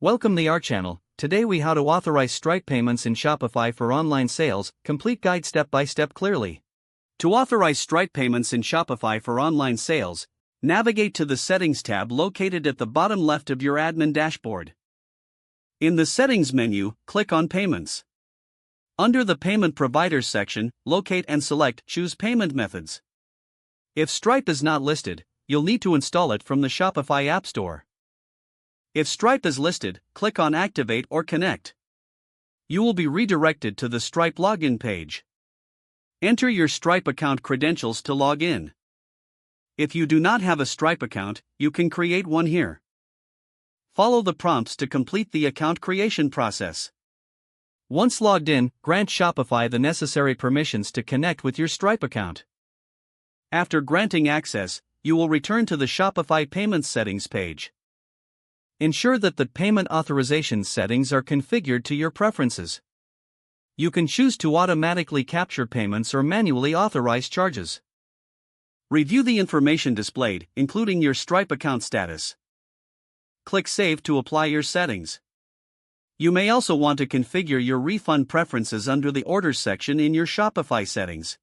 Welcome to our channel. Today we how to authorize Stripe payments in Shopify for online sales, complete guide step by step clearly. To authorize Stripe payments in Shopify for online sales, navigate to the Settings tab located at the bottom left of your admin dashboard. In the Settings menu, click on Payments. Under the Payment Providers section, locate and select Choose Payment Methods. If Stripe is not listed, you'll need to install it from the Shopify App Store. If Stripe is listed, click on Activate or Connect. You will be redirected to the Stripe login page. Enter your Stripe account credentials to log in. If you do not have a Stripe account, you can create one here. Follow the prompts to complete the account creation process. Once logged in, grant Shopify the necessary permissions to connect with your Stripe account. After granting access, you will return to the Shopify Payments Settings page. Ensure that the payment authorization settings are configured to your preferences. You can choose to automatically capture payments or manually authorize charges. Review the information displayed, including your Stripe account status. Click Save to apply your settings. You may also want to configure your refund preferences under the Orders section in your Shopify settings.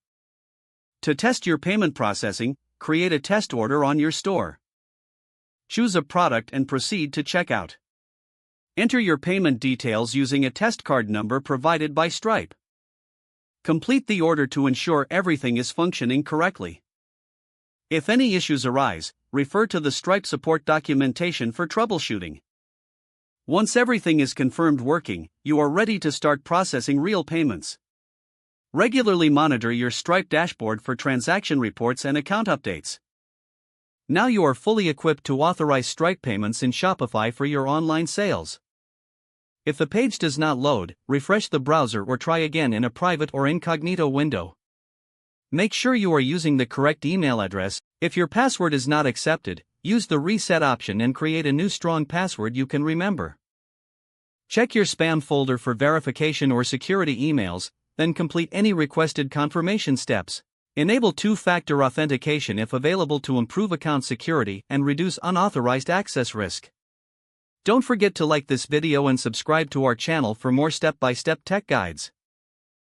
To test your payment processing, create a test order on your store. Choose a product and proceed to checkout. Enter your payment details using a test card number provided by Stripe. Complete the order to ensure everything is functioning correctly. If any issues arise, refer to the Stripe support documentation for troubleshooting. Once everything is confirmed working, you are ready to start processing real payments. Regularly monitor your Stripe dashboard for transaction reports and account updates. Now you are fully equipped to authorize Stripe payments in Shopify for your online sales. If the page does not load, refresh the browser or try again in a private or incognito window. Make sure you are using the correct email address. If your password is not accepted, use the reset option and create a new strong password you can remember. Check your spam folder for verification or security emails, then complete any requested confirmation steps. Enable two-factor authentication if available to improve account security and reduce unauthorized access risk. Don't forget to like this video and subscribe to our channel for more step-by-step tech guides.